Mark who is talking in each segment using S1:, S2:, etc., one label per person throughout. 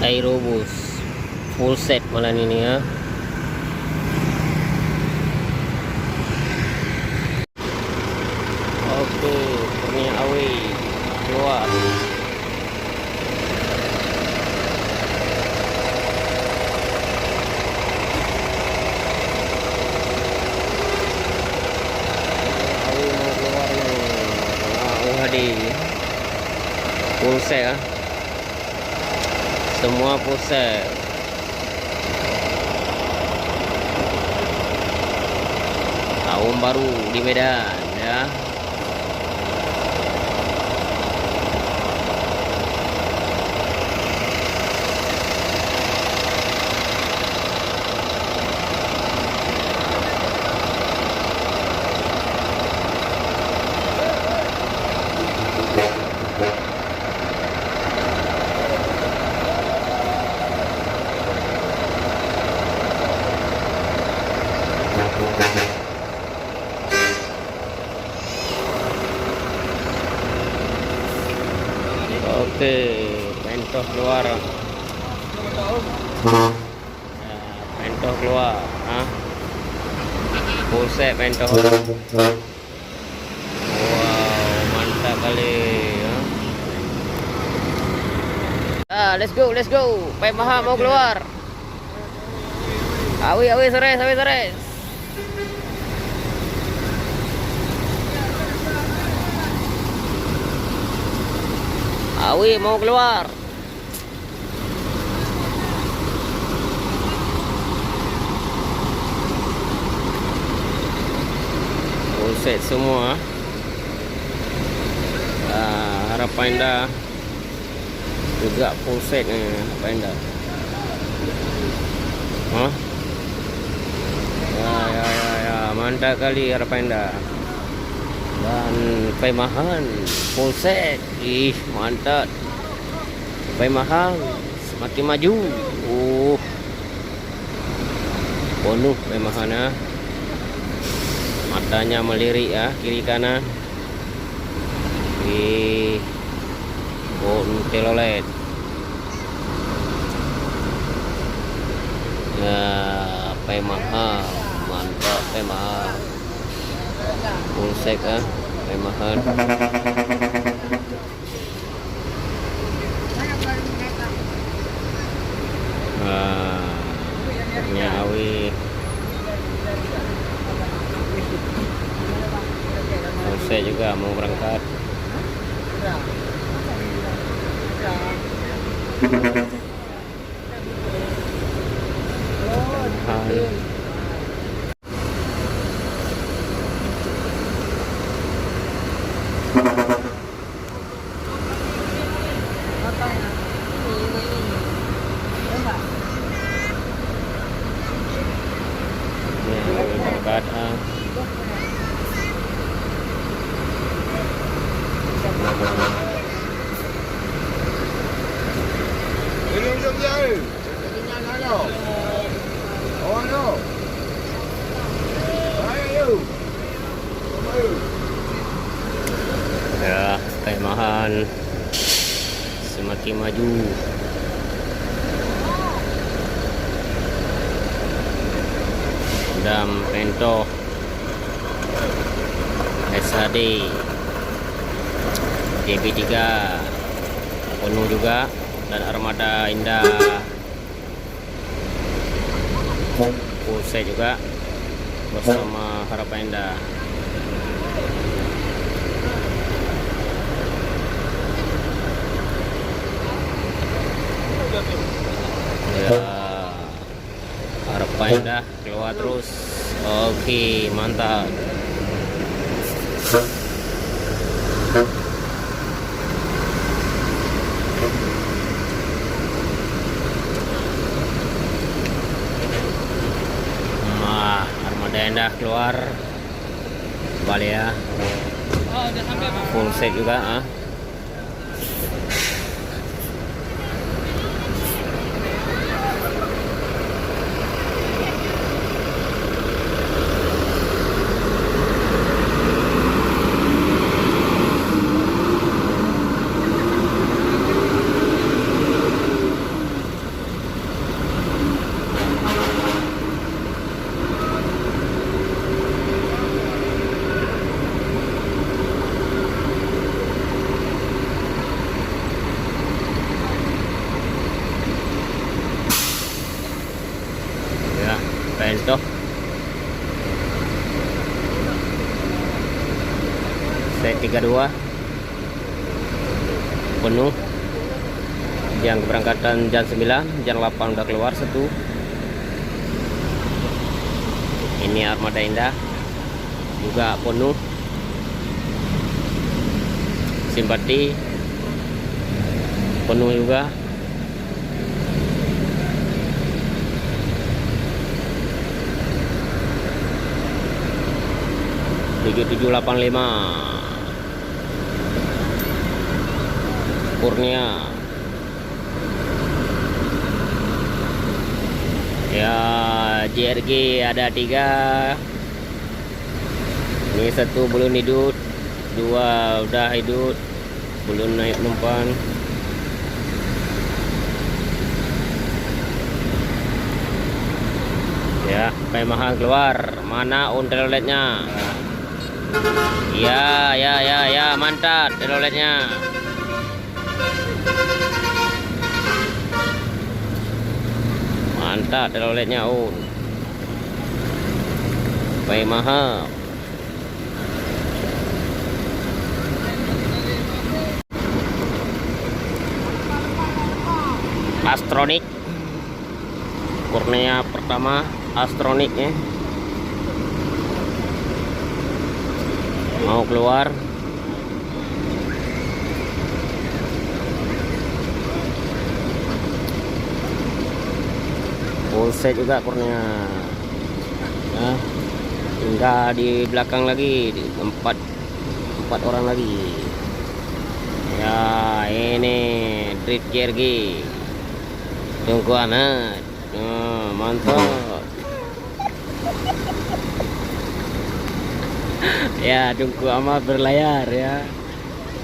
S1: Aerobus full set malam ini ya. Oke, Kurnia Awi keluar. Awi mau keluar nih. UHD full set ya. Semua full set. Tahun baru di Medan ya. Oke, Pentoh keluar. Pentoh keluar. Full set Pentoh. Wow, mantap kali. Let's go, let's go. Pai Maha mau keluar. Awi, sores. Awi mau keluar. Full set semua. Harapan Indah juga full set nih, Harapan Indah. Ya, mantap kali Harapan Indah. Dan Pemahan full set. Ih, mantap. Pemahan semakin maju. Penuh Pemahan ya. Matanya melirik ya, kiri kanan. Ih, telolet. Ya, Pemahan mantap Pemahan. Full set ya, Pemahan. Kurnia Awi full set juga mau berangkat. Ya, Pemahan semakin maju. Dam Pentoh SHD JB3 penuh juga, dan Armada Indah full set juga bersama Harapan Indah. Ya, Harapan Indah keluar terus. Oke, mantap. Armada Indah keluar kembali ya. Full set juga. Bento set 32 penuh. Yang keberangkatan jam 9, jam 8 udah keluar satu. Ini Armada Indah juga penuh. Simpati penuh juga. tujuh 85 Kurnia. Ya, JRG ada 3. Ini satu belum hidup, 2 udah hidup, belum naik penumpang. Ya, mahal keluar. Mana teloletnya? Ya, mantap teloletnya. Mantap teloletnya mahal. Astronik Kurnia pertama, Astroniknya mau keluar. Full set juga Kurnia. Nah, tinggal di belakang lagi, di empat orang lagi. Ya, ini Drift JRG. Tunggu anak. Mantap. Ya, tunggu amat berlayar ya.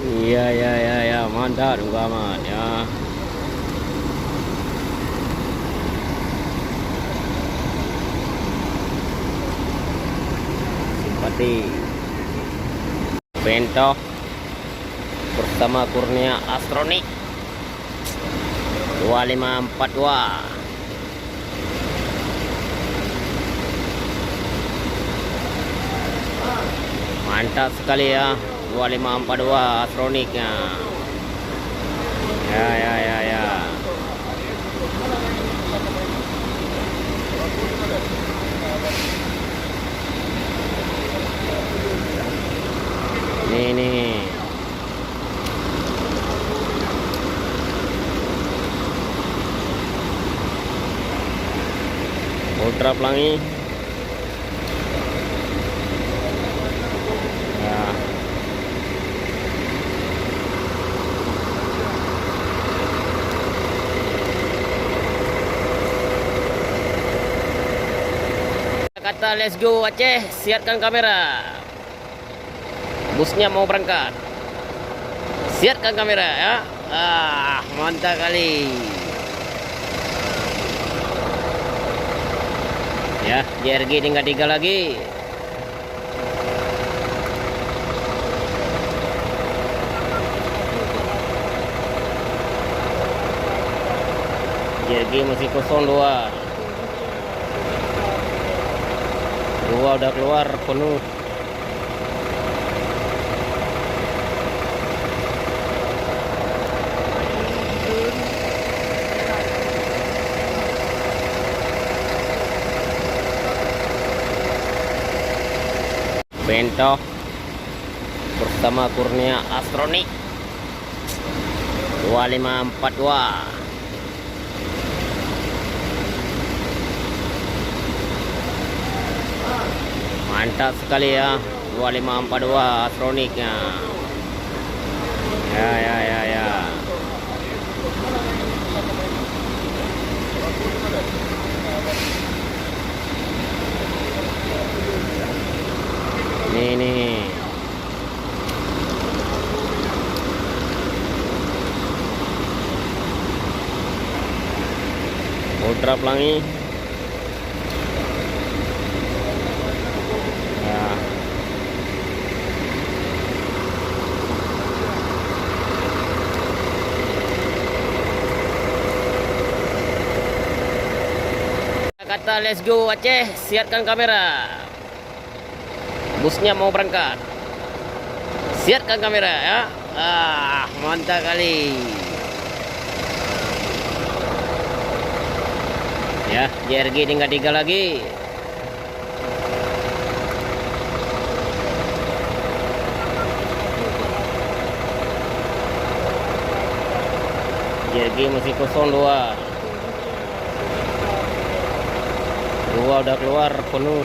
S1: Iya, mantap tunggu amat ya. Simpati Bento bersama Kurnia Astronik 2542. Mantap sekali ya, 2542 Astroniknya. Ya. Ini Ultra Pelangi. Ya. Kata let's go Aceh, siapkan kamera. Busnya mau berangkat. Siapkan kamera ya. Mantap kali. Ya, JRG tinggal 3 lagi. JRG masih kosong 2. 2 udah keluar penuh. Bento bersama Kurnia Astronik 2542. Mantap sekali ya, 2542 Astroniknya. Ya. Ini Ultra Pelangi. Ya. kata let's go Aceh, siapkan kamera. Busnya mau berangkat. Siapkan kamera ya. Mantap kali. Ya, JRG tinggal 3 lagi. JRG masih kosong 2. 2 udah keluar penuh.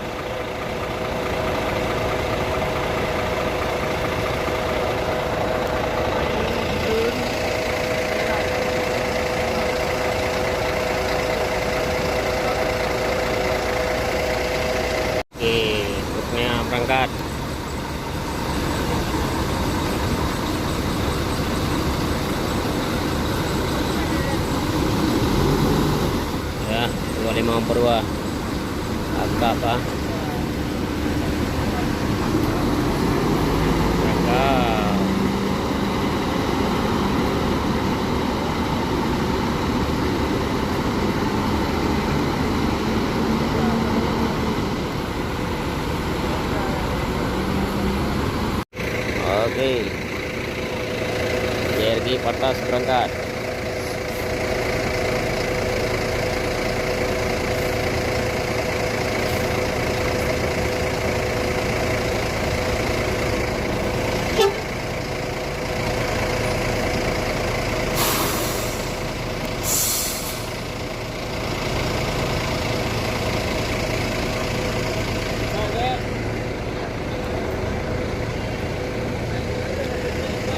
S1: Oke, truknya berangkat. Ya, 25 per 2. Agak apa? Berangkat. Oke, JRG Patas berangkat.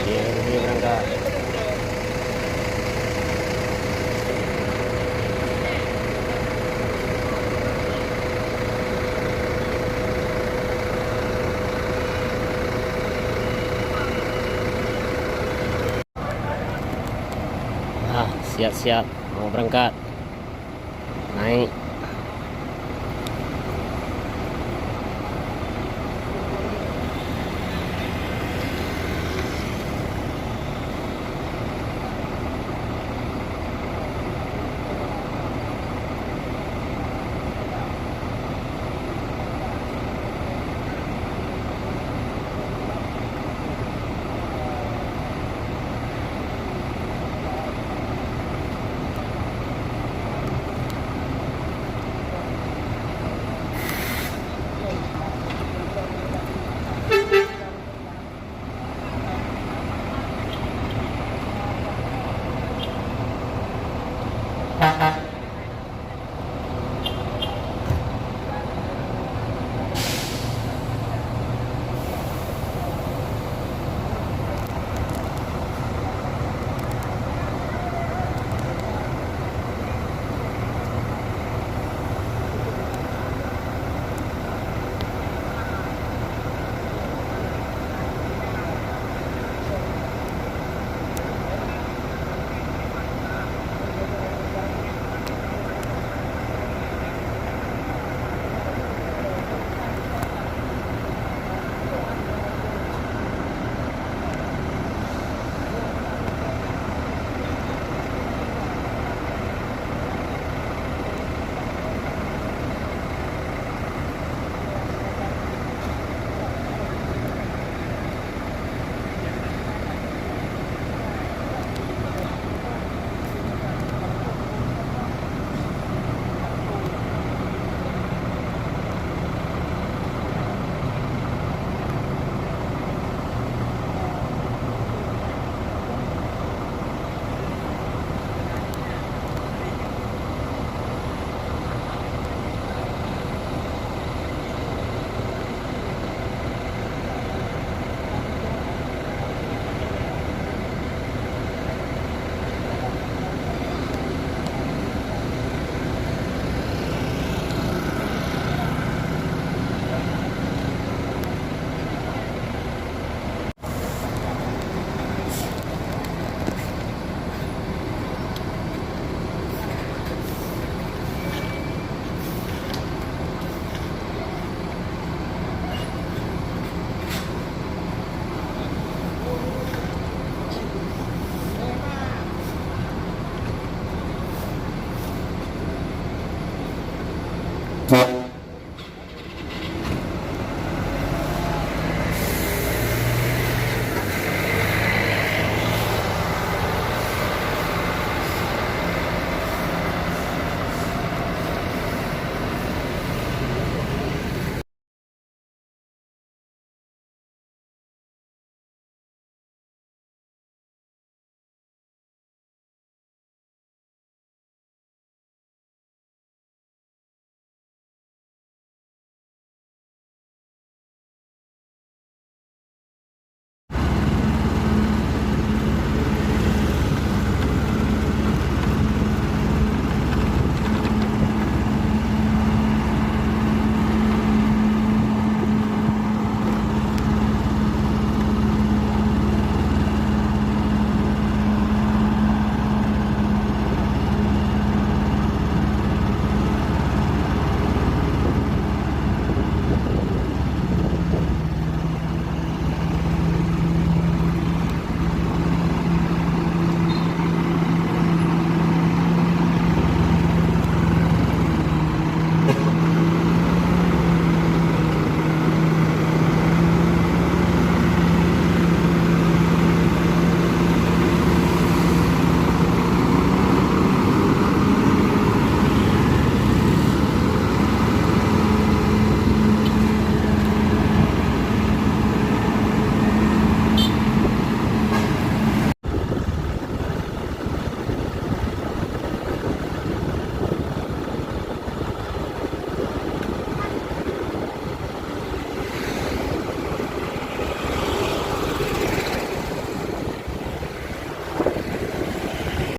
S1: JRG berangkat. Siap-siap mau berangkat. Naik.